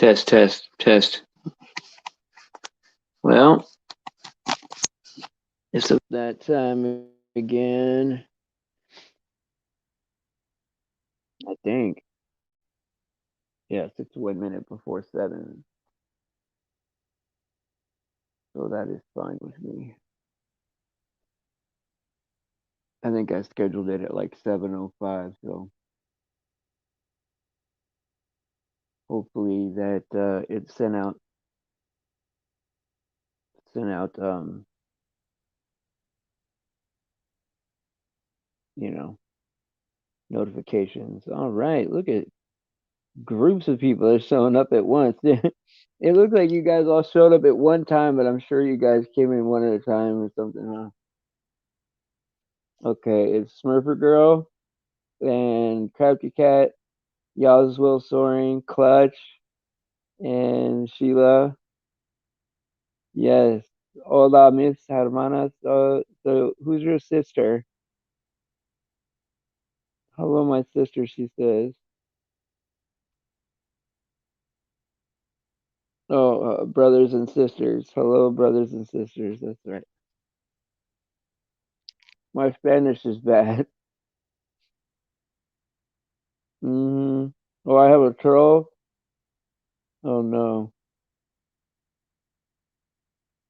Test, test, test. Well, it's that time again. I think. Yes, it's 1 minute before 7. So that is fine with me. I think I scheduled it at like 7:05, so hopefully that it sent out you know, notifications. All right, look at groups of people are showing up at once. It looked like you guys all showed up at one time, but I'm sure you guys came in one at a time or something, huh? Okay, it's Smurfer Girl and Crafty Cat, Y'all's Will Soaring, Clutch, and Sheila. Yes. Hola, Miss Hermanas. So who's your sister? Hello, my sister, she says. Oh, brothers and sisters. Hello, brothers and sisters. That's right. My Spanish is bad. Hmm. Oh, I have a troll? Oh, no.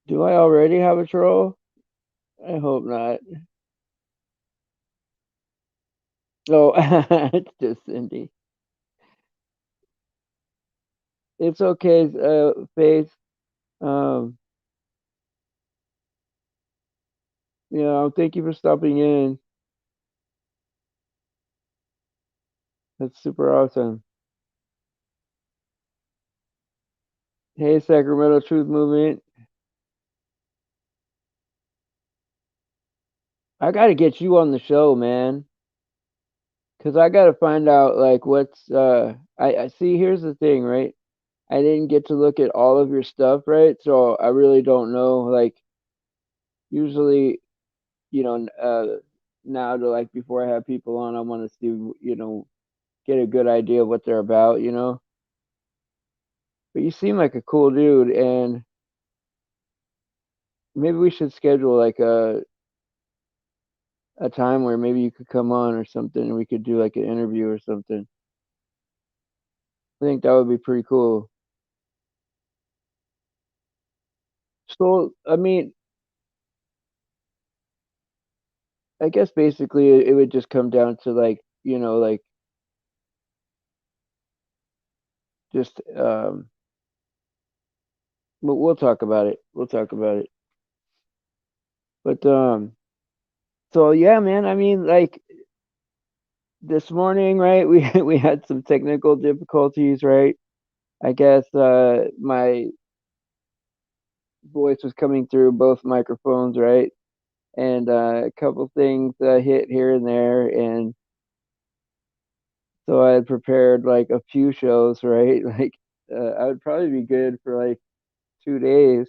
Do I already have a troll? I hope not. Oh, it's just Cindy. It's okay, Faith. Um, thank you for stopping in. That's super awesome. Hey, Sacramento Truth Movement. I gotta get you on the show, man. Cause I gotta find out like what's I see here's the thing, right? I didn't get to look at all of your stuff, right? So I really don't know. Like usually, now to like before I have people on, I want to see, get a good idea of what they're about. But you seem like a cool dude, and maybe we should schedule like a time where maybe you could come on or something, and we could do like an interview or something. I think that would be pretty cool. So, I mean, I guess basically it would just come down to like, like just we'll talk about it. We'll talk about it. But so yeah, man, I mean like this morning, right? We had some technical difficulties, right? I guess my voice was coming through both microphones, right? And a couple things hit here and there, and so I had prepared like a few shows, right? Like I would probably be good for like 2 days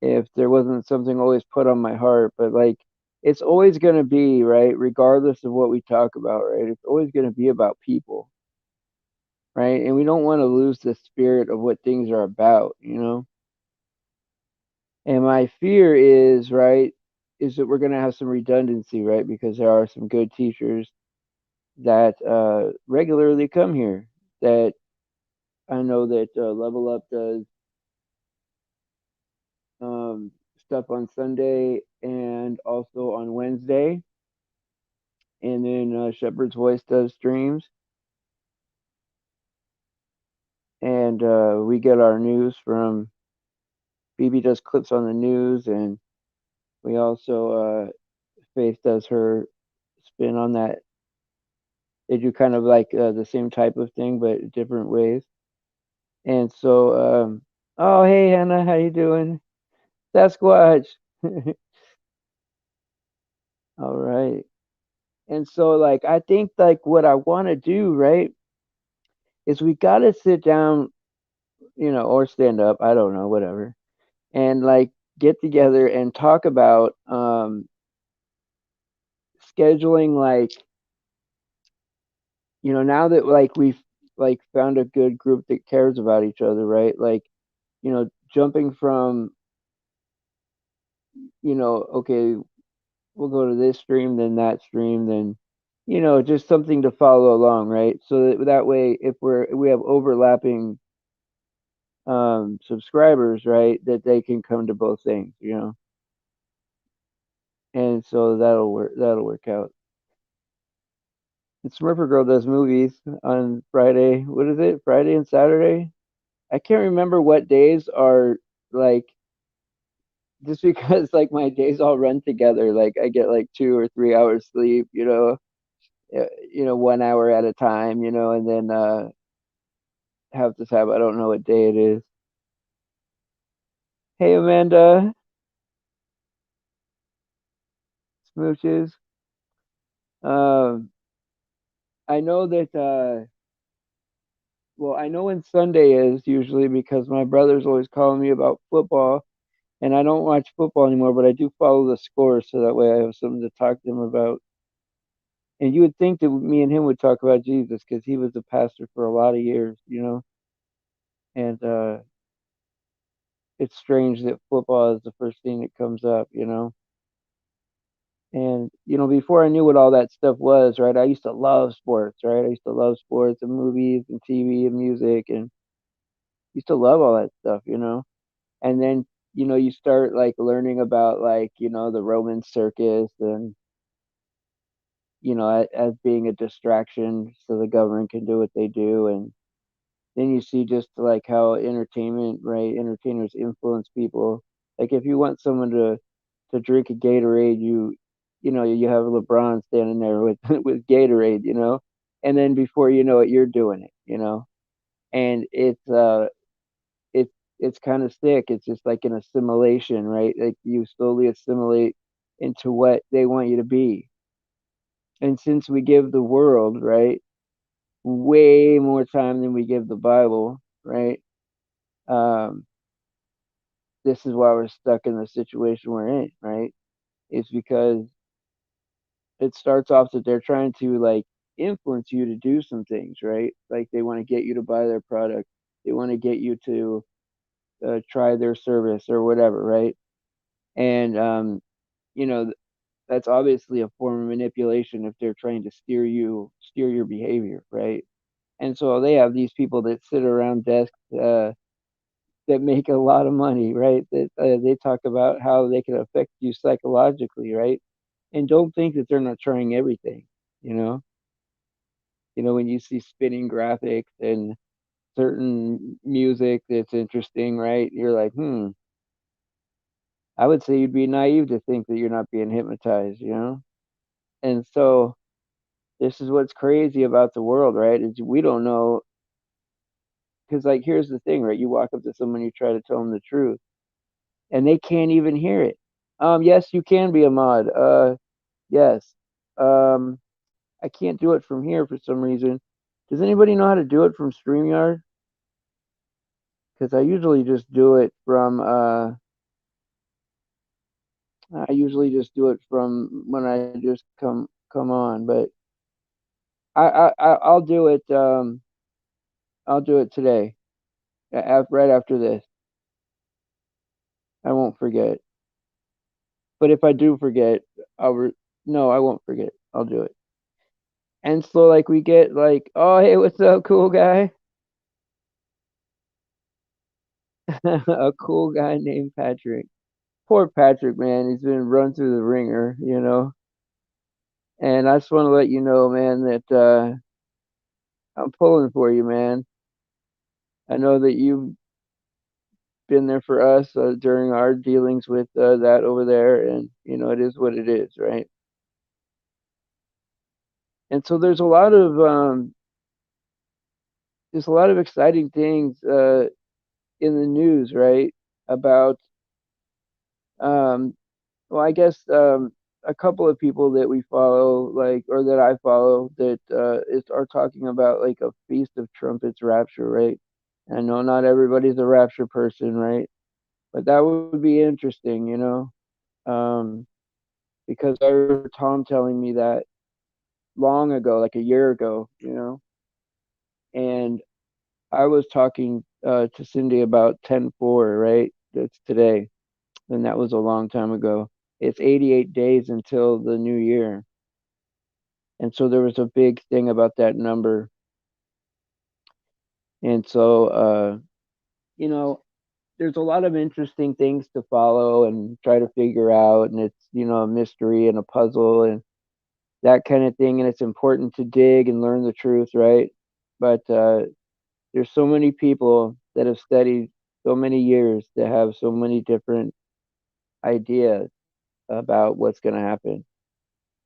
if there wasn't something always put on my heart. But like, it's always going to be, right, regardless of what we talk about, right? It's always going to be about people, right? And we don't want to lose the spirit of what things are about. And my fear is, right, is that we're going to have some redundancy, right? Because there are some good teachers that regularly come here that I know that Level Up does stuff on Sunday and also on Wednesday. And then Shepherd's Voice does streams. And we get our news from Phoebe does clips on the news, and we also Faith does her spin on that. They do kind of like the same type of thing, but different ways. And so, oh hey Hannah, how you doing? Sasquatch. All right. And so, like, I think like what I want to do, right, is we got to sit down, or stand up. I don't know, whatever, and like get together and talk about scheduling, like, now that like we've like found a good group that cares about each other, right? Like, jumping from, okay, we'll go to this stream, then that stream, then, just something to follow along, right? So that way, if we have overlapping subscribers, right, that they can come to both things. And so that'll work out. And Smurfer Girl does movies on Friday. What is it? Friday and Saturday? I can't remember what days are like, just because like my days all run together. Like I get like 2 or 3 hours sleep, 1 hour at a time, and then have this have I don't know what day it is. Hey Amanda, smooches. Um, I know that well, I know when Sunday is usually because my brother's always calling me about football, and I don't watch football anymore, but I do follow the scores so that way I have something to talk to him about. And you would think that me and him would talk about Jesus because he was a pastor for a lot of years. And it's strange that football is the first thing that comes up. And before I knew what all that stuff was, right? I used to love sports, right? I used to love sports and movies and TV and music, and used to love all that stuff. And then you start like learning about like the Roman circus and as being a distraction so the government can do what they do. And then you see just like how entertainment, right? Entertainers influence people. Like if you want someone to drink a Gatorade, you have LeBron standing there with with Gatorade. And then before you know it, you're doing it. And it's kind of sick. It's just like an assimilation, right? Like you slowly assimilate into what they want you to be. And since we give the world, right, way more time than we give the Bible, right? Um, this is why we're stuck in the situation we're in, right? It's because it starts off that they're trying to like influence you to do some things, right? Like they want to get you to buy their product, they want to get you to try their service or whatever, right? And you know, that's obviously a form of manipulation if they're trying to steer your behavior, right? And so they have these people that sit around desks that make a lot of money, right? That they talk about how they can affect you psychologically, right? And don't think that they're not trying everything, you know. When you see spinning graphics and certain music that's interesting, right? You're like, I would say you'd be naive to think that you're not being hypnotized. And so this is what's crazy about the world, right? Is we don't know because like here's the thing, right? You walk up to someone, you try to tell them the truth, and they can't even hear it. Yes, you can be a mod. Yes. Um, I can't do it from here for some reason. Does anybody know how to do it from StreamYard? Because I usually just do it from when I just come on, but I'll do it. I'll do it today, right after this. I won't forget. But if I do forget, no, I won't forget. I'll do it. And so like we get like, oh hey, what's up, cool guy? A cool guy named Patrick. Poor Patrick, man, he's been run through the ringer. And I just want to let you know, man, that I'm pulling for you, man. I know that you've been there for us during our dealings with that over there, and it is what it is, right? And so there's a lot of exciting things in the news, right? About um, well, I guess a couple of people that we follow, like, or that I follow, that are talking about like a Feast of Trumpets rapture, right? I know not everybody's a rapture person, right? But that would be interesting, um, because I remember Tom telling me that long ago, like a year ago. And I was talking to Cindy about 10/4, right? That's today, and that was a long time ago. It's 88 days until the new year. And so there was a big thing about that number. And so, you know, there's a lot of interesting things to follow and try to figure out. And it's, a mystery and a puzzle and that kind of thing. And it's important to dig and learn the truth, right? But there's so many people that have studied so many years that have so many different ideas about what's going to happen.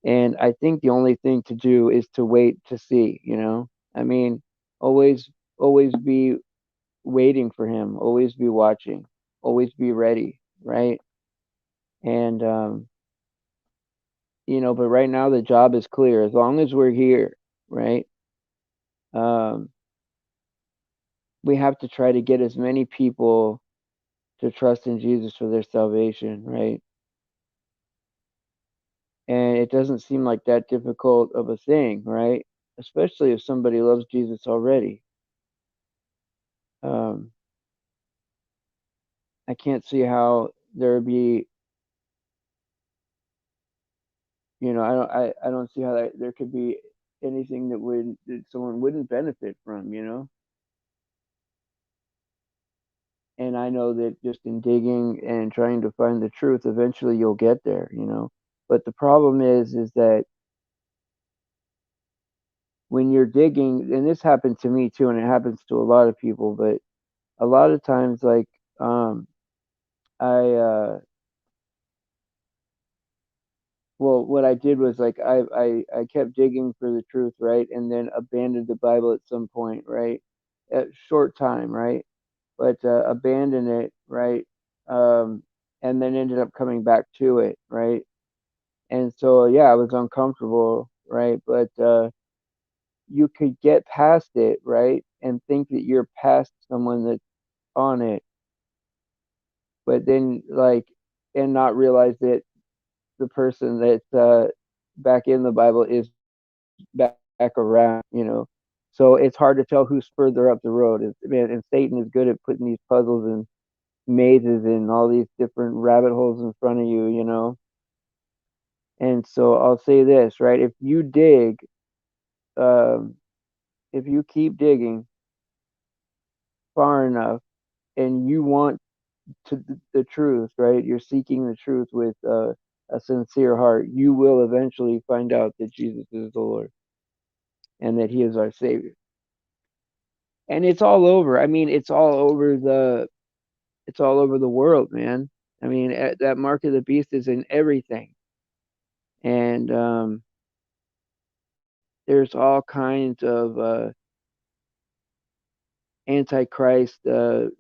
And I think the only thing to do is to wait to see. I mean, always, always be waiting for him, always be watching, always be ready, right? And, but right now the job is clear. As long as we're here, right? Um, we have to try to get as many people to trust in Jesus for their salvation, right? And it doesn't seem like that difficult of a thing, right? Especially if somebody loves Jesus already. Um, I can't see how there would be, I don't see how there could be anything that someone wouldn't benefit from. And I know that just in digging and trying to find the truth, eventually you'll get there. But the problem is that when you're digging, and this happened to me too, and it happens to a lot of people, but a lot of times, like, I, well, what I did was like I kept digging for the truth, right, and then abandoned the Bible at some point, right, at short time, right, but abandoned it, right, and then ended up coming back to it, right, and so yeah, I was uncomfortable, right, but you could get past it, right, and think that you're past someone that's on it, but then like and not realize that the person that's back in the Bible is back around. So it's hard to tell who's further up the road. Man, and Satan is good at putting these puzzles and mazes and all these different rabbit holes in front of you. And so I'll say this, right? Um, if you keep digging far enough, and you want the truth, right? You're seeking the truth with a sincere heart. You will eventually find out that Jesus is the Lord and that He is our Savior. And it's all over. I mean, it's all over the world, man. I mean, that mark of the beast is in everything, and there's all kinds of antichrist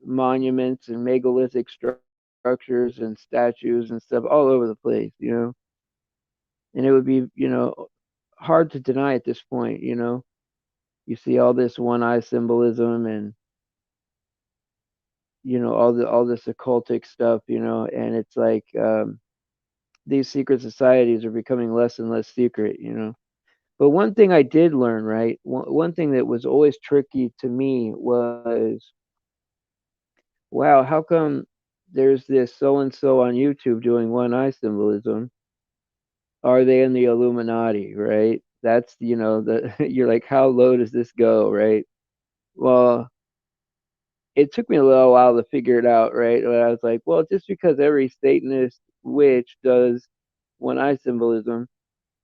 monuments and megalithic structures and statues and stuff all over the place. And it would be hard to deny at this point. You see all this one eye symbolism and all this occultic stuff, and it's like these secret societies are becoming less and less secret. But one thing I did learn, right? One thing that was always tricky to me was, wow, how come there's this so and so on YouTube doing one eye symbolism? Are they in the Illuminati, right? That's the you're like, how low does this go, right? Well, it took me a little while to figure it out, right? But I was like, well, just because every Satanist witch does one eye symbolism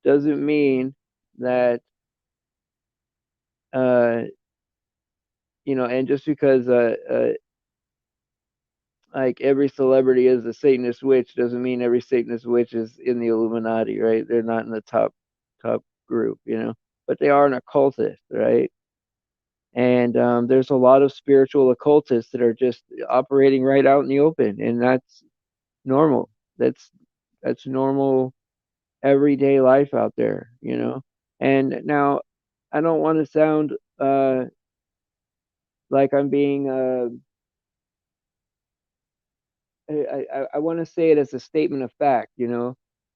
doesn't mean that uh and just because like every celebrity is a Satanist witch doesn't mean every Satanist witch is in the Illuminati, right? They're not in the top group. But they are an occultist, right? And there's a lot of spiritual occultists that are just operating right out in the open, and that's normal. That's normal everyday life out there. And now I don't want to sound like I'm being I want to say it as a statement of fact,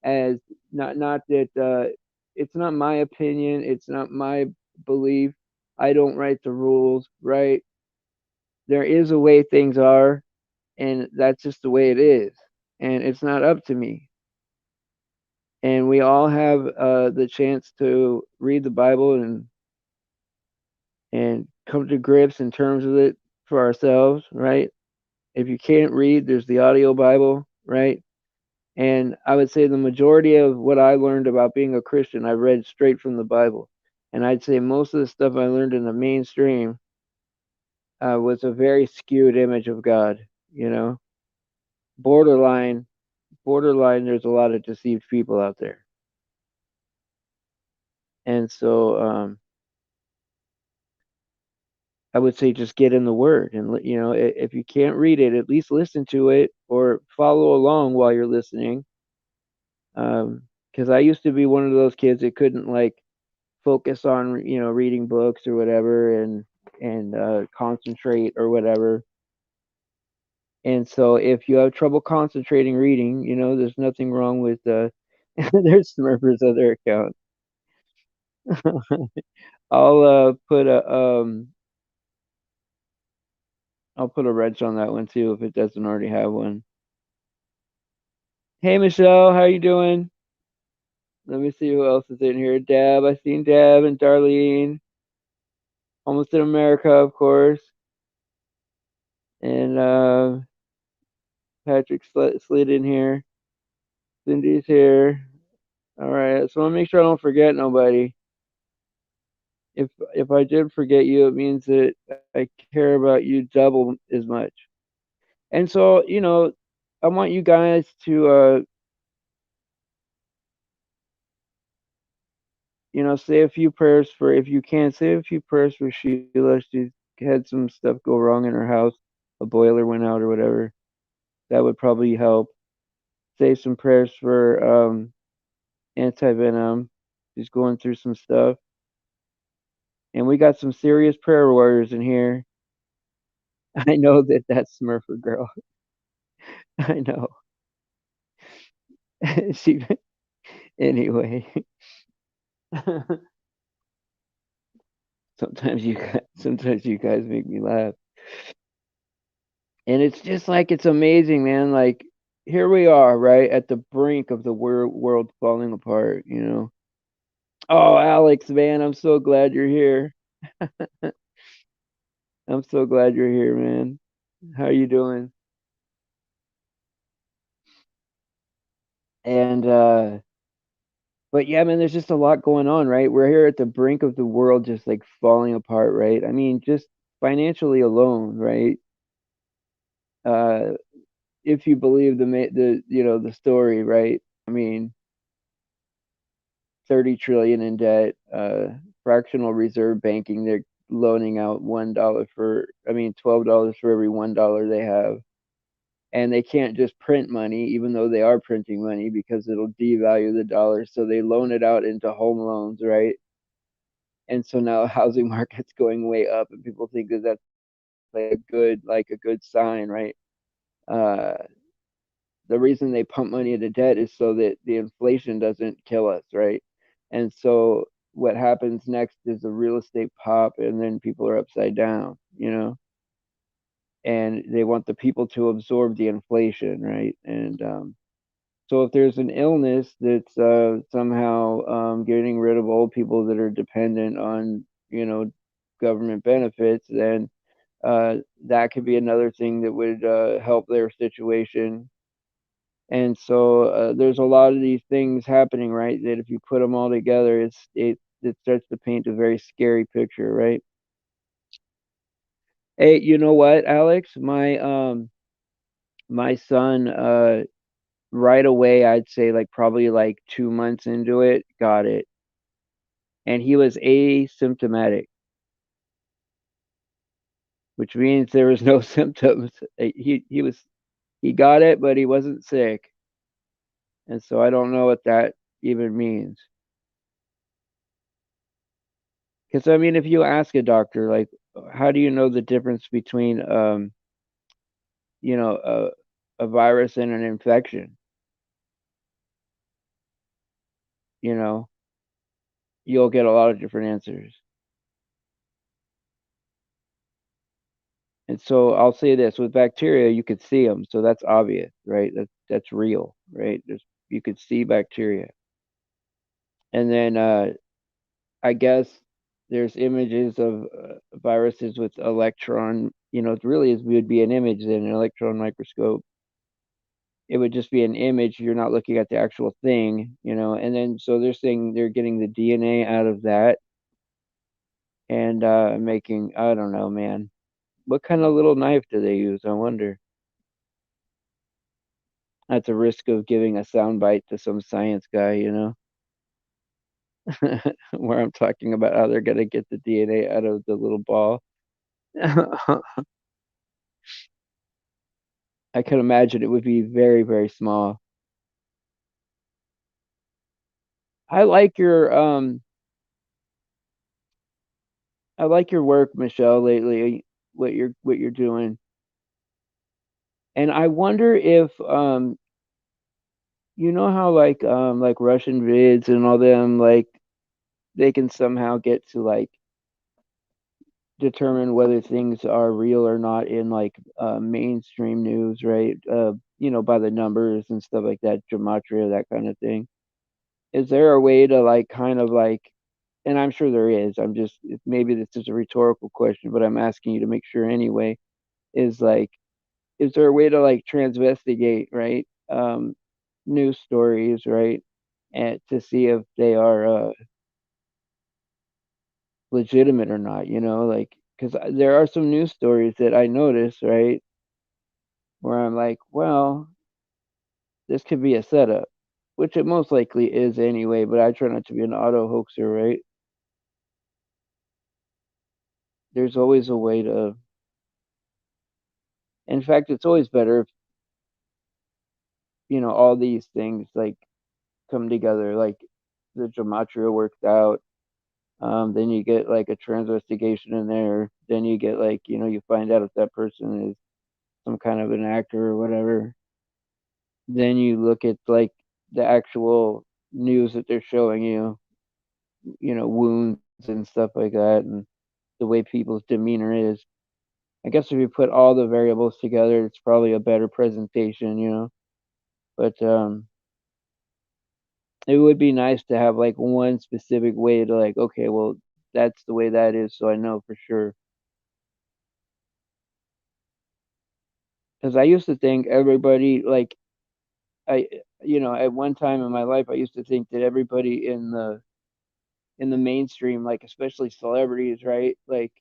as not that it's not my opinion, it's not my belief. I don't write the rules, right? There is a way things are, and that's just the way it is. And it's not up to me. And we all have the chance to read the Bible and come to grips in terms of it for ourselves, right? If you can't read, there's the audio Bible, right? And I would say the majority of what I learned about being a Christian, I read straight from the Bible. And I'd say most of the stuff I learned in the mainstream was a very skewed image of God, you know, borderline, borderline. There's a lot of deceived people out there. And so I would say just get in the Word, and you know, if you can't read it, at least listen to it or follow along while you're listening. Because I used to be one of those kids that couldn't like focus on reading books or whatever and concentrate or whatever. And so if you have trouble concentrating reading, there's nothing wrong with there's Smurfers other account. I'll put a wrench on that one too if it doesn't already have one. Hey Michelle, how you doing? Let me see who else is in here. Deb, I seen Deb and Darlene. Almost in America, of course. And Patrick slid in here. Cindy's here. All right, so I want to make sure I don't forget nobody. If I did forget you, it means that I care about you double as much. And so, I want you guys to say a few prayers for, if you can, say a few prayers for Sheila. She's had some stuff go wrong in her house. A boiler went out or whatever. That would probably help. Say some prayers for Anti-Venom. She's going through some stuff. And we got some serious prayer warriors in here. I know that that's Smurfer girl. I know. She anyway. Sometimes you guys make me laugh. And it's just like it's amazing, man. Like here we are, right at the brink of the world falling apart. Oh, Alex, man, I'm so glad you're here. I'm so glad you're here, man. How you doing? And but yeah, man, there's just a lot going on, right? We're here at the brink of the world just like falling apart, right? I mean, just financially alone, right? Uh if you believe the story, right? I mean, 30 trillion in debt, fractional reserve banking, they're loaning out $1 for, I mean, $12 for every $1 they have. And they can't just print money, even though they are printing money, because it'll devalue the dollar. So they loan it out into home loans, right? And so now housing market's going way up, and people think that that's like a good sign, right? Uh, the reason they pump money into debt is so that the inflation doesn't kill us, right? And so what happens next is the real estate pop, and then people are upside down, and they want the people to absorb the inflation, right? And so if there's an illness that's somehow getting rid of old people that are dependent on, government benefits, then that could be another thing that would help their situation. And so there's a lot of these things happening, right? That if you put them all together, it starts to paint a very scary picture, right? Hey, you know what, Alex? My son right away, I'd say like probably like 2 months into it, got it, and he was asymptomatic, which means there was no symptoms. He got it, but he wasn't sick, and so I don't know what that even means. Because I mean, if you ask a doctor, like, how do you know the difference between, you know, a virus and an infection? You know, you'll get a lot of different answers. And so I'll say this, with bacteria, you could see them, so that's obvious, right? That's real, right? You could see bacteria. And then I guess there's images of viruses with electron, it really is would be an image in an electron microscope. It would just be an image. You're not looking at the actual thing, and then so they're saying they're getting the DNA out of that and making, I don't know, man. What kind of little knife do they use? I wonder. At the risk of giving a soundbite to some science guy, where I'm talking about how they're gonna get the DNA out of the little ball. I can imagine it would be very, very small. I like your I like your work, Michelle, lately, what you're doing. And I wonder if you know how like Russian vids and all them, like they can somehow get to like determine whether things are real or not in like mainstream news, right? By the numbers and stuff like that, gematria, that kind of thing. Is there a way to like kind of like, and I'm sure there is, maybe this is a rhetorical question, but I'm asking you to make sure anyway, is like, is there a way to like transvestigate, right? News stories, right? And to see if they are legitimate or not, like, because there are some news stories that I notice, right, where I'm like, well, this could be a setup, which it most likely is anyway, but I try not to be an auto hoaxer, right? There's always a way to, in fact, it's always better if, all these things like come together, like the gematria worked out. Then you get like a transvestigation in there. Then you get like, you find out if that person is some kind of an actor or whatever. Then you look at like the actual news that they're showing you, wounds and stuff like that, and the way people's demeanor is. I guess if you put all the variables together, it's probably a better presentation. But it would be nice to have like one specific way to like, okay, well, that's the way that is, so I know for sure. Because I used to think everybody like I, at one time in my life, I used to think that everybody in the mainstream, like especially celebrities, right? Like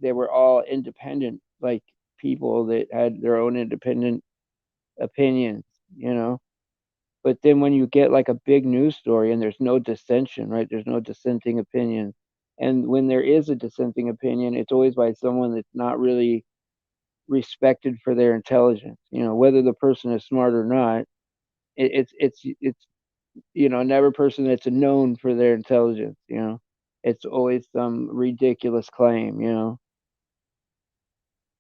they were all independent, like people that had their own independent opinions, you know. But then when you get like a big news story and there's no dissension, right? There's no dissenting opinion. And when there is a dissenting opinion, it's always by someone that's not really respected for their intelligence. Whether the person is smart or not, it's never a person that's known for their intelligence. It's always some ridiculous claim.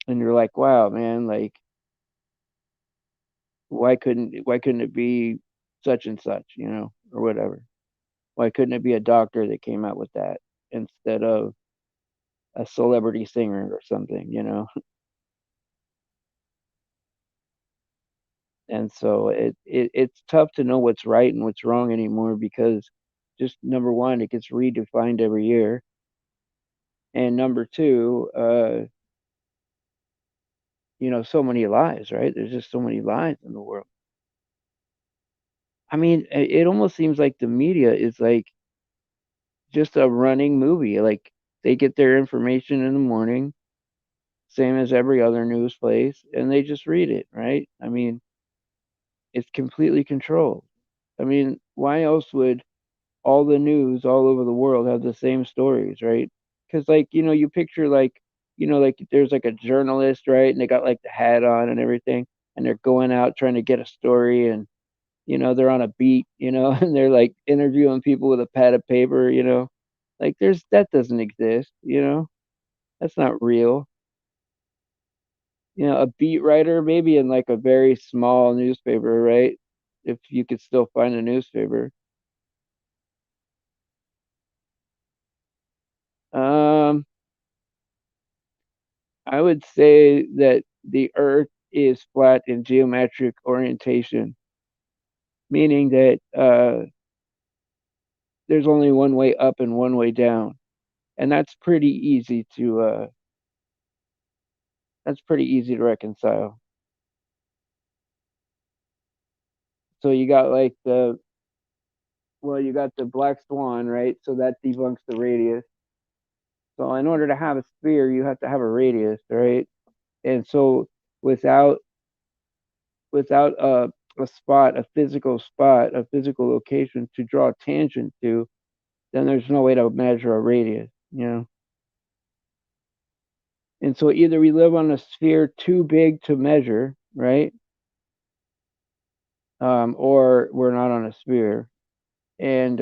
And you're like, wow, man, like why couldn't it be such and such, or whatever? Why couldn't it be a doctor that came out with that instead of a celebrity singer or something? And so it's tough to know what's right and what's wrong anymore because just number one, it gets redefined every year. And number two, so many lies, right? There's just so many lies in the world. I mean, it almost seems like the media is like just a running movie. Like they get their information in the morning, same as every other news place, and they just read it, right? I mean, it's completely controlled. I mean, why else would all the news all over the world have the same stories, right? Because like, you picture like, like there's like a journalist, right? And they got like the hat on and everything, and they're going out trying to get a story and they're on a beat, and they're like interviewing people with a pad of paper. Like that doesn't exist. That's not real. A beat writer, maybe in like a very small newspaper, right? If you could still find a newspaper. Um, I would say that the Earth is flat in geometric orientation, meaning that there's only one way up and one way down, and that's pretty easy to reconcile. So you got like you got the black swan, right? So that debunks the radius. So in order to have a sphere, you have to have a radius, right? And so without without a spot, a physical location to draw a tangent to, then there's no way to measure a radius, you know. And so either we live on a sphere too big to measure, right? Or we're not on a sphere. And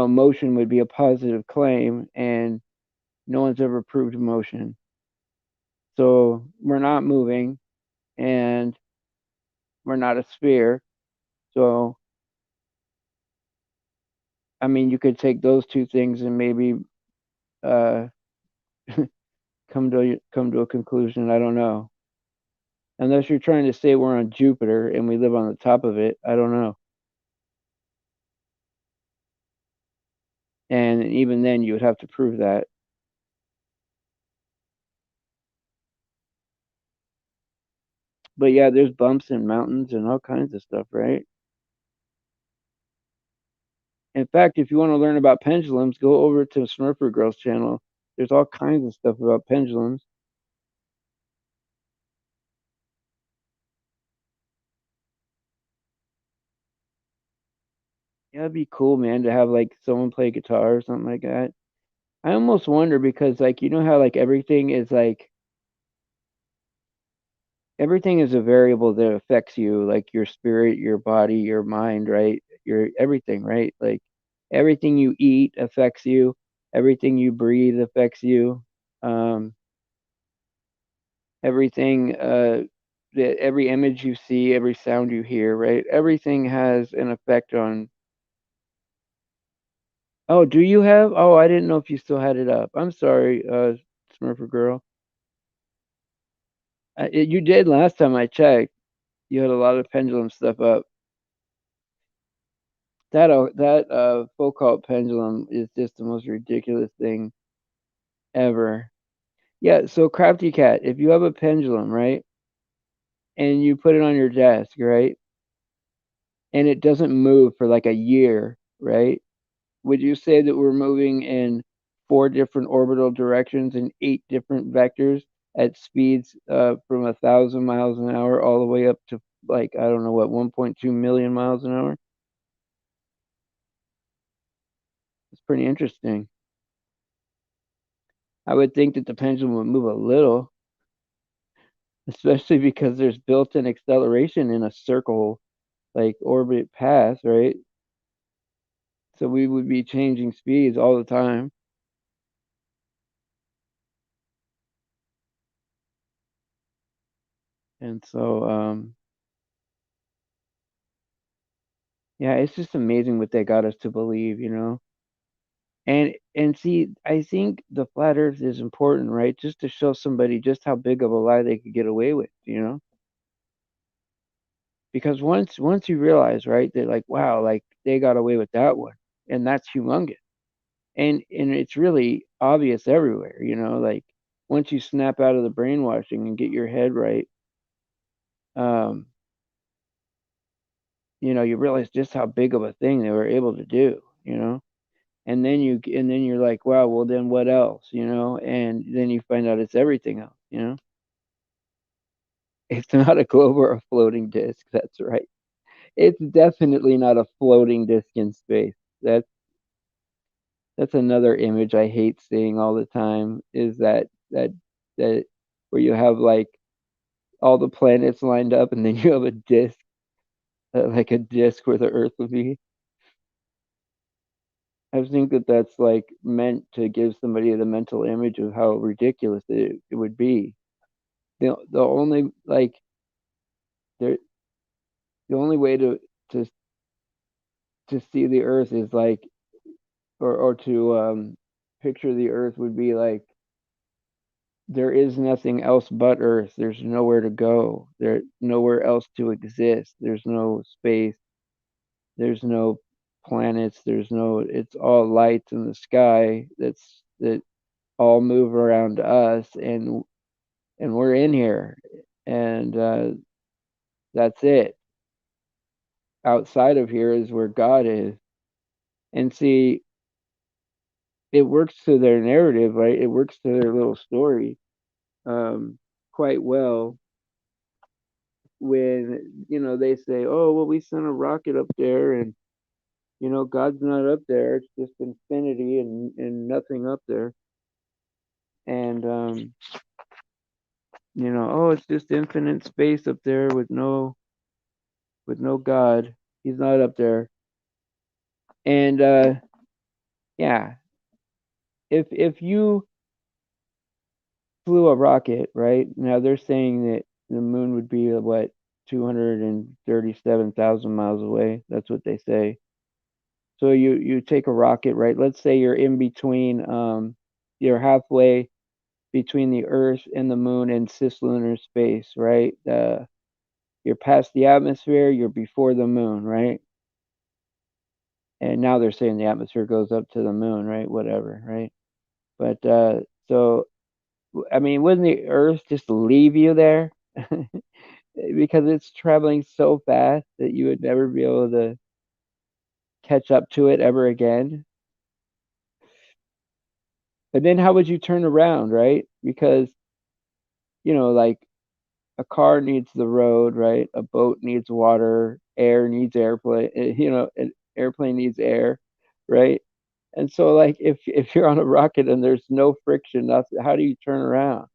motion would be a positive claim, and no one's ever proved motion. So we're not moving, and we're not a sphere. So I mean, you could take those two things and maybe uh, come to a conclusion. I don't know. Unless you're trying to say we're on Jupiter and we live on the top of it, I don't know. And even then, you would have to prove that. But yeah, there's bumps and mountains and all kinds of stuff, right? In fact, if you want to learn about pendulums, go over to Smurfer Girls channel. There's all kinds of stuff about pendulums. Yeah, it'd be cool, man, to have like someone play guitar or something like that. I almost wonder because like you know how like everything is a variable that affects you, like your spirit, your body, your mind, right? Your everything, right? Like everything you eat affects you, everything you breathe affects you. Um, everything every image you see, every sound you hear, right? Everything has an effect on. Oh, do you have? Oh, I didn't know if you still had it up. I'm sorry, Smurfer girl. You did last time I checked. You had a lot of pendulum stuff up. That Foucault pendulum is just the most ridiculous thing ever. Yeah, so Crafty Cat, if you have a pendulum, right, and you put it on your desk, right, and it doesn't move for like a year, right, would you say that we're moving in four different orbital directions and eight different vectors at speeds from 1,000 miles an hour all the way up to like I don't know what 1.2 million miles an hour? It's pretty interesting. I would think that the pendulum would move a little, especially because there's built-in acceleration in a circle like orbit path, right? So we would be changing speeds all the time. And so yeah, it's just amazing what they got us to believe, you know. And see, I think the flat earth is important, right? Just to show somebody just how big of a lie they could get away with, you know? Because once you realize, right, they're like, wow, like they got away with that one. And that's humongous. And it's really obvious everywhere, you know, like once you snap out of the brainwashing and get your head right, um, you realize just how big of a thing they were able to do, you know. And then you're like, wow, well then what else, you know? And then you find out it's everything else, you know. It's not a globe or a floating disk. That's right. It's definitely not a floating disk in space. That's another image I hate seeing all the time is that where you have like all the planets lined up and then you have a disk, like a disk where the Earth would be. I think that that's like meant to give somebody the mental image of how ridiculous it would be. The only like there the only way to to see the Earth is like or to picture the Earth would be like there is nothing else but Earth. There's nowhere to go. There's nowhere else to exist. There's no space. There's no planets. There's no. It's all lights in the sky. That all move around us, and we're in here, and that's it. Outside of here is where God is. And see, it works to their narrative, right? It works to their little story quite well when they say, "Oh, well, we sent a rocket up there, and God's not up there. It's just infinity and nothing up there." And oh, it's just infinite space up there with no God. He's not up there. And yeah, if you flew a rocket, right? Now they're saying that the moon would be what 237,000 miles away. That's what they say. So you take a rocket, right? Let's say you're in between you're halfway between the Earth and the moon in cislunar space, right? You're past the atmosphere, you're before the moon, right? And now they're saying the atmosphere goes up to the moon, right? Whatever, right? But so I mean, wouldn't the Earth just leave you there? Because it's traveling so fast that you would never be able to catch up to it ever again. And then how would you turn around, right? Because, like a car needs the road, right? A boat needs water, air needs airplane, an airplane needs air, right? And so like if you're on a rocket and there's no friction, how do you turn around?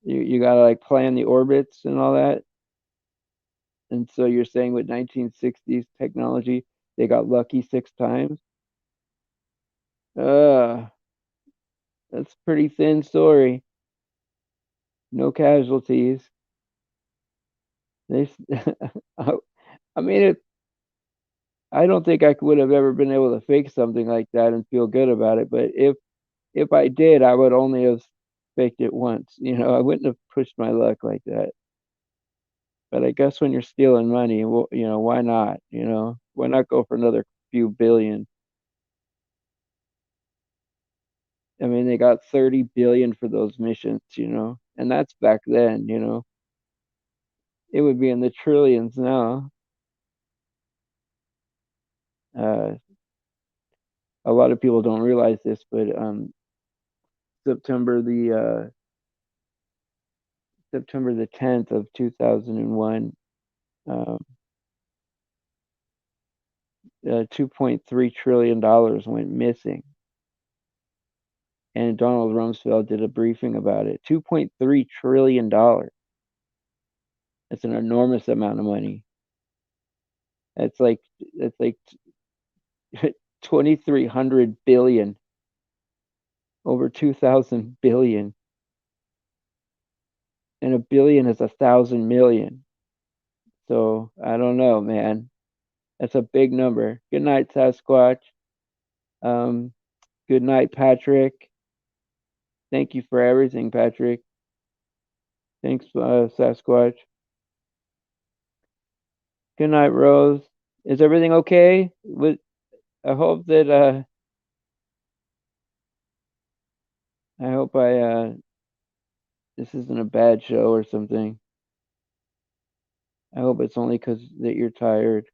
You gotta like plan the orbits and all that. And so you're saying with 1960s technology, they got lucky 6 times? Uh, that's a pretty thin story. No casualties. They, I mean, I don't think I would have ever been able to fake something like that and feel good about it. But if I did, I would only have faked it once. I wouldn't have pushed my luck like that. But I guess when you're stealing money, well, why not? Why not go for another few billion? I mean, they got 30 billion for those missions, and that's back then. It would be in the trillions now. Uh, a lot of people don't realize this, but September the September the 10th of 2001, um, 2.3 trillion dollars went missing, and Donald Rumsfeld did a briefing about it. 2.3 trillion dollars. That's an enormous amount of money. That's like 2,300 billion, over 2,000 billion, and a billion is 1,000 million. So I don't know, man. That's a big number. Good night, Sasquatch. Um, good night, Patrick. Thank you for everything, Patrick. Thanks, Sasquatch. Good night, Rose. Is everything okay? I hope that I hope I this isn't a bad show or something. I hope it's only because that you're tired.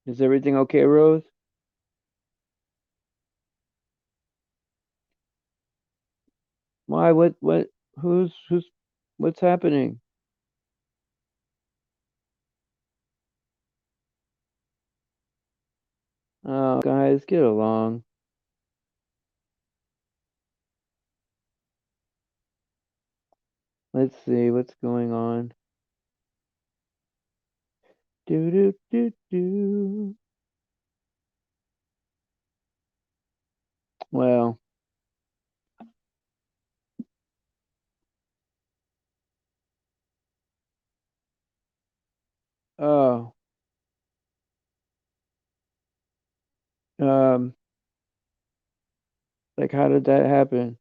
Is everything okay, Rose? Why? What? Who's? What's happening? Oh, guys, get along. Let's see what's going on. Do do do do. Well, oh, Um, like how did that happen?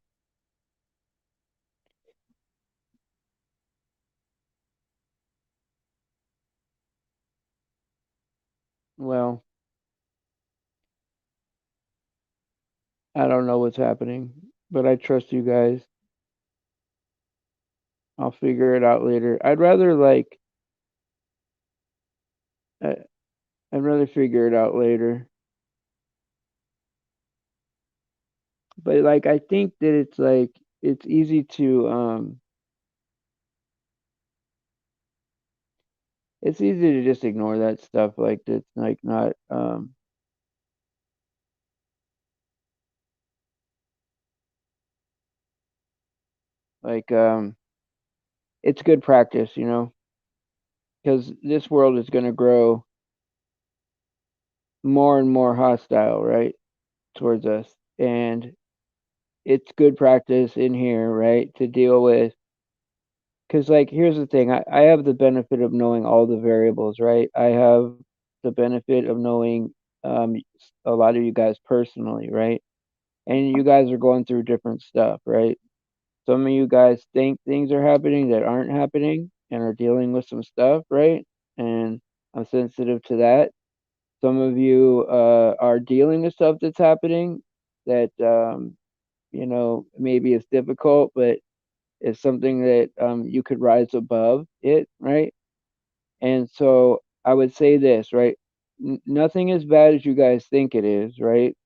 Well, I don't know what's happening, but I trust you guys. I'll figure it out later. I, I'd rather figure it out later. But like I think that it's easy to it's easy to just ignore that stuff like that's like not like it's good practice, you know, because this world is going to grow more and more hostile, right, towards us. And it's good practice in here, right, to deal with. Because, like, here's the thing I have the benefit of knowing all the variables, right? I have the benefit of knowing a lot of you guys personally, right? And you guys are going through different stuff, right? Some of you guys think things are happening that aren't happening and are dealing with some stuff, right? And I'm sensitive to that. Some of you are dealing with stuff that's happening that you know maybe it's difficult, but it's something that you could rise above it, right? And so I would say this, right? Nothing as bad as you guys think it is, right?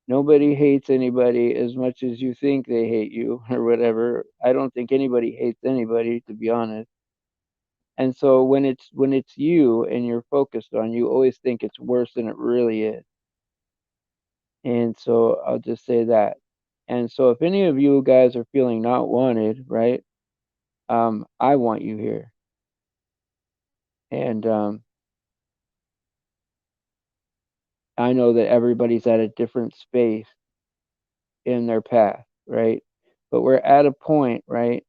Nobody hates anybody as much as you think they hate you or whatever. I don't think anybody hates anybody, to be honest. And so when it's you and you're focused on, you always think it's worse than it really is. And so I'll just say that. And so if any of you guys are feeling not wanted, right? I want you here. And I know that everybody's at a different space in their path, right? But we're at a point, right?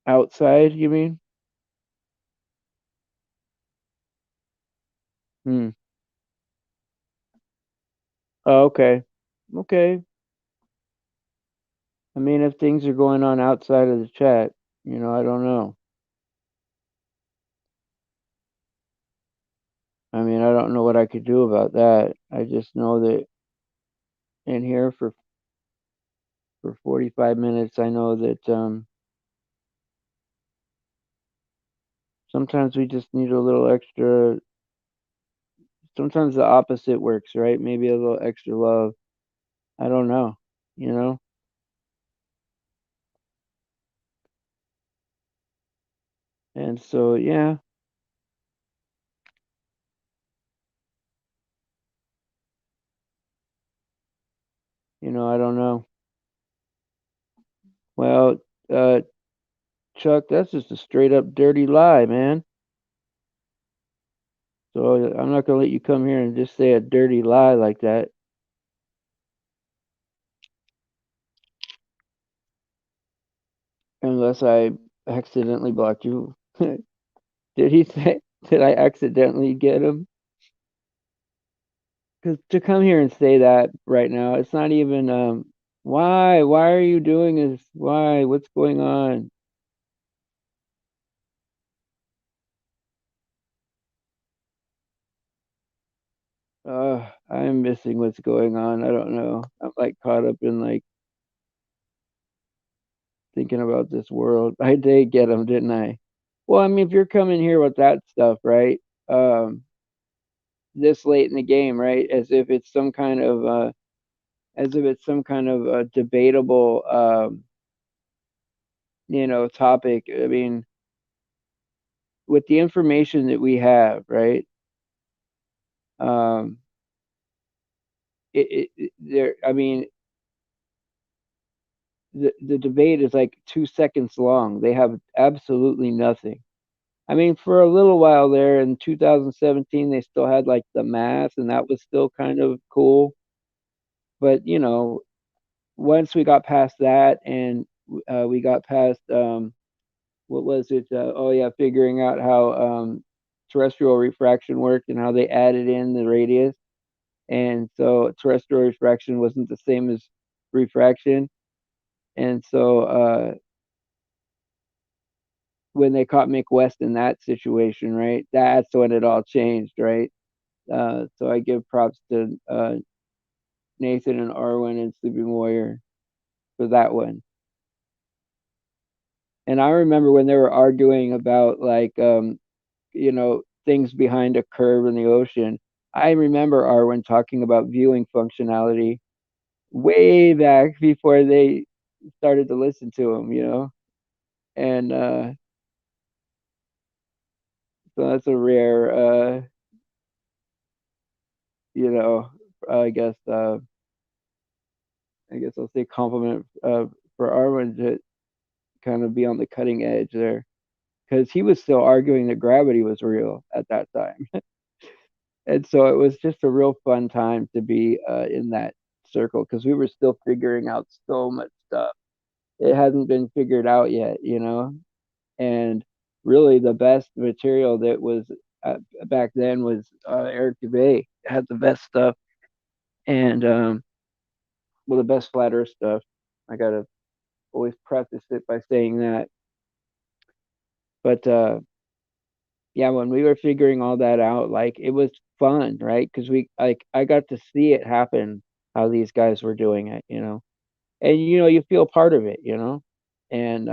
Outside, you mean? Hmm. Oh, okay. Okay. I mean, if things are going on outside of the chat, you know, I don't know. I mean, I don't know what I could do about that. I just know that in here for 45 minutes, I know that sometimes we just need a little extra. Sometimes the opposite works, right? Maybe a little extra love. I don't know, you know? And so, yeah, you know, I don't know. Well, uh, Chuck, that's just a straight up dirty lie, man. So I'm not gonna let you come here and just say a dirty lie like that. Unless I accidentally blocked you. Did he say? Did I accidentally get him? Because to come here and say that right now, it's not even. Why? Why are you doing this? Why? What's going on? I'm missing what's going on. I don't know. I'm like caught up in like thinking about this world. I did get him, didn't I? Well, I mean, if you're coming here with that stuff, right? Um, this late in the game, right? As if it's some kind of debatable, you know, topic. I mean, with the information that we have, right? Um, there. I mean, the debate is like 2 seconds long. They have absolutely nothing. I mean, for a little while there in 2017, they still had like the math, and that was still kind of cool. But you know, once we got past that, and we got past what was it? Oh yeah, figuring out how terrestrial refraction worked and how they added in the radius. And so terrestrial refraction wasn't the same as refraction. And so when they caught Mick West in that situation, right, that's when it all changed, right? So I give props to Nathan and Arwen and Sleeping Warrior for that one. And I remember when they were arguing about like things behind a curve in the ocean. I remember Arwen talking about viewing functionality way back before they started to listen to him. And so that's a rare you know, I guess I'll say compliment for Arwen to kind of be on the cutting edge there because he was still arguing that gravity was real at that time. And so it was just a real fun time to be in that circle because we were still figuring out so much stuff. It hadn't been figured out yet. And really the best material that was back then was Eric Dubay had the best stuff and well the best flat earth stuff. I gotta always preface it by saying that. But yeah, when we were figuring all that out, like it was fun, right? Because we like I got to see it happen, how these guys were doing it. And you feel part of it. And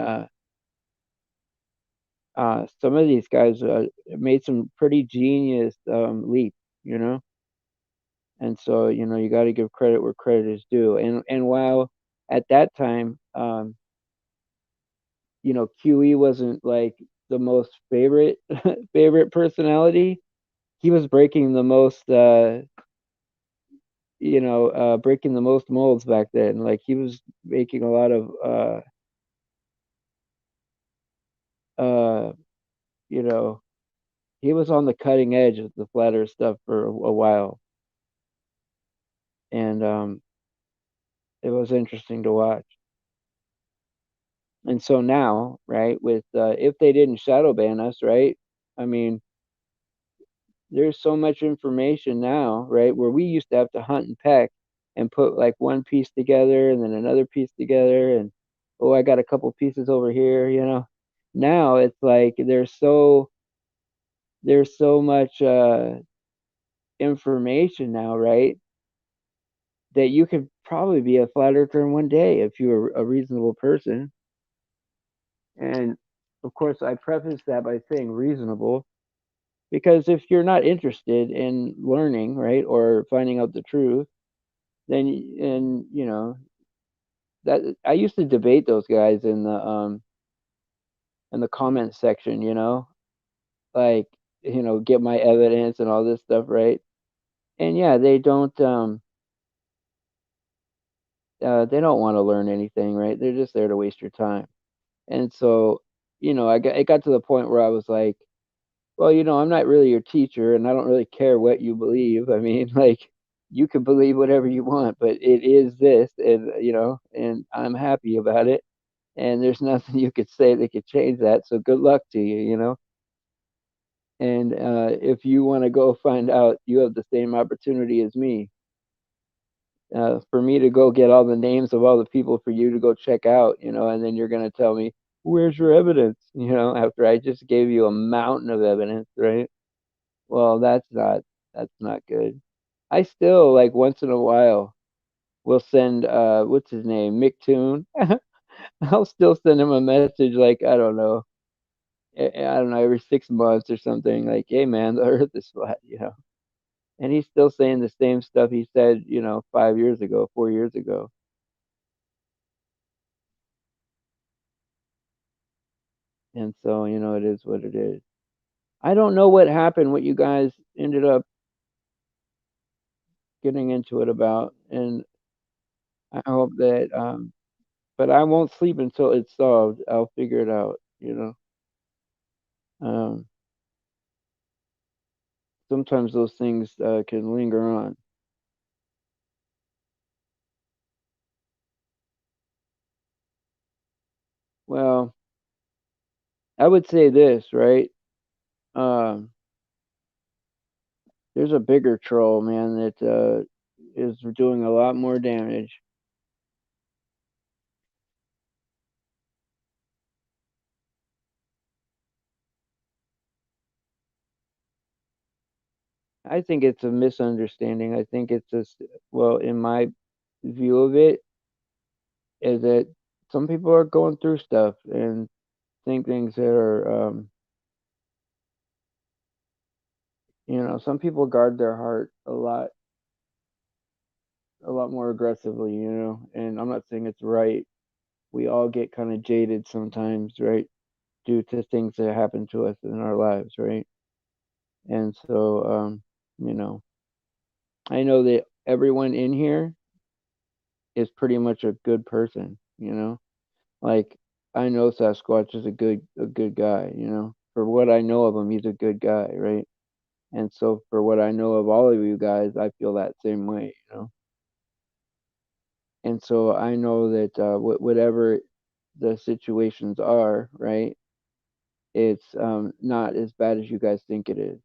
some of these guys made some pretty genius leaps. And so you got to give credit where credit is due. And while at that time, QE wasn't like the most favorite favorite personality. He was breaking the most breaking the most molds back then. Like he was making a lot of uh you know he was on the cutting edge of the flat earth stuff for a while. And it was interesting to watch. And so now, right, with if they didn't shadow ban us, right? I mean, there's so much information now, right? Where we used to have to hunt and peck and put like one piece together and then another piece together and oh, I got a couple pieces over here. Now it's like there's so much information now, right? That you could probably be a flat earther in one day if you were a reasonable person. And of course, I preface that by saying reasonable because if you're not interested in learning, right, or finding out the truth, then and that I used to debate those guys in the comment section, like get my evidence and all this stuff, right? And yeah, they don't want to learn anything, right? They're just there to waste your time. And so, it got to the point where I was like, well, I'm not really your teacher and I don't really care what you believe. I mean, like you can believe whatever you want, but it is this and I'm happy about it. And there's nothing you could say that could change that. So good luck to you. And if you want to go find out, you have the same opportunity as me. For me to go get all the names of all the people for you to go check out, and then you're going to tell me, where's your evidence? After I just gave you a mountain of evidence, right? Well, that's not good. I still like once in a while will send what's his name, Mick Toon. I'll still send him a message like I don't know, every 6 months or something. Like, hey man, the Earth is flat. And he's still saying the same stuff he said, 5 years ago, 4 years ago. And so, it is what it is. I don't know what happened, what you guys ended up getting into it about, and I hope that but I won't sleep until it's solved. I'll figure it out. Um, sometimes those things can linger on. Well, I would say this, right? Um, There's a bigger troll, man, that is doing a lot more damage. I think it's a misunderstanding. I think it's just, well, in my view of it, is that some people are going through stuff and think things that are, some people guard their heart a lot more aggressively, and I'm not saying it's right. We all get kind of jaded sometimes, right? Due to things that happen to us in our lives, right? And so, you know, I know that everyone in here is pretty much a good person. Like I know Sasquatch is a good guy. For what I know of him, he's a good guy, right? And so for what I know of all of you guys, I feel that same way. And so I know that whatever the situations are, right? It's not as bad as you guys think it is,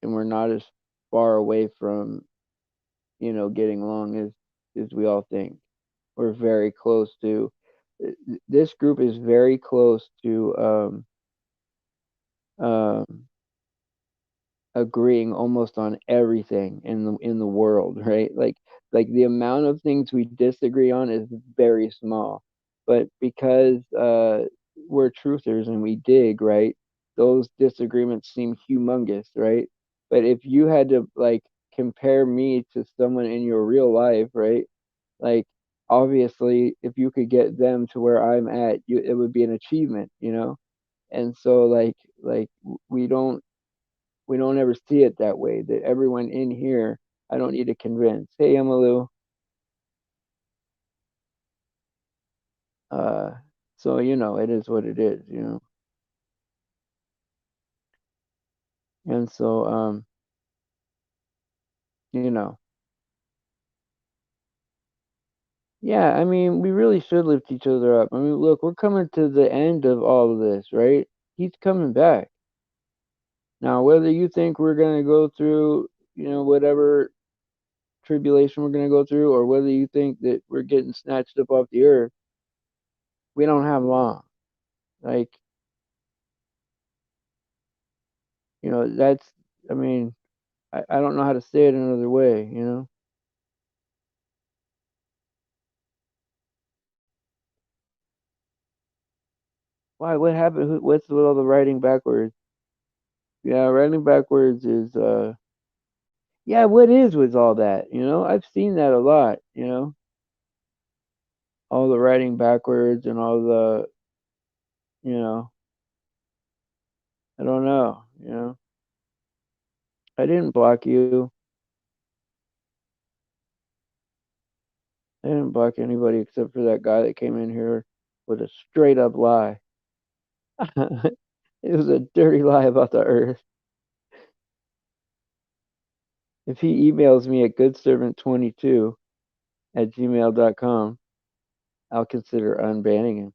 and we're not as far away from getting along as we all think. We're very close to. This group is very close to um, agreeing almost on everything in the world, right? Like the amount of things we disagree on is very small, but because we're truthers and we dig, right? Those disagreements seem humongous, right? But if you had to like compare me to someone in your real life, right? Like obviously, if you could get them to where I'm at, it would be an achievement. And so like we don't we don't ever see it that way. That everyone in here, I don't need to convince. Hey, Emalu. Uh, so it is what it is. And so you know, yeah. I mean, we really should lift each other up. I mean, look, we're coming to the end of all of this, right? He's coming back now. Whether you think we're gonna go through, whatever tribulation we're gonna go through, or whether you think that we're getting snatched up off the earth, we don't have long. Like, that's. I mean, I don't know how to say it another way. Why? What happened? What's with all the writing backwards? Yeah, writing backwards is yeah, what is with all that? I've seen that a lot. All the writing backwards and all the, you know, I don't know. I didn't block you. I didn't block anybody except for that guy that came in here with a straight up lie. It was a dirty lie about the earth. If he emails me at goodservant22 at gmail.com, I'll consider unbanning him.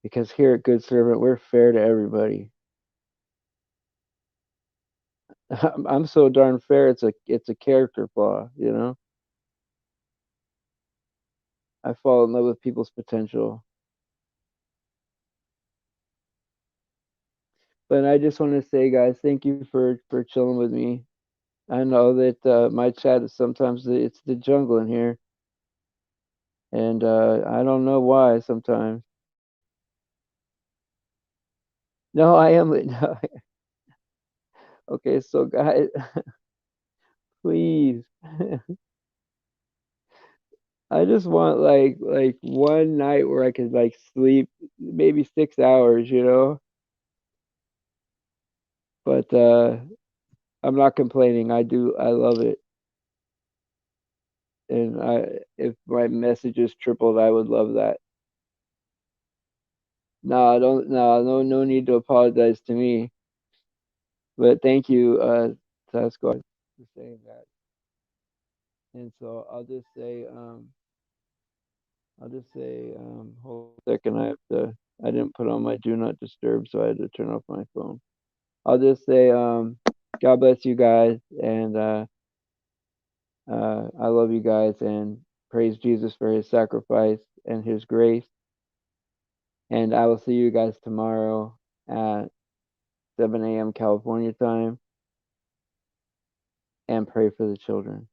Because here at Good Servant, we're fair to everybody. I'm so darn fair. It's a character flaw. I fall in love with people's potential, but I just want to say, guys, thank you for chilling with me. I know that my chat is sometimes it's the jungle in here, and I don't know why sometimes. No, I am. No. Okay, so guys, please. I just want like one night where I could like sleep maybe 6 hours. But I'm not complaining. I love it. And if my messages tripled, I would love that. No, I don't. No need to apologize to me. But thank you, Sasquatch, for saying that. And so hold on a second. I didn't put on my do not disturb, so I had to turn off my phone. I'll just say, God bless you guys, and I love you guys, and praise Jesus for his sacrifice and his grace. And I will see you guys tomorrow at 7 a.m. California time, and pray for the children.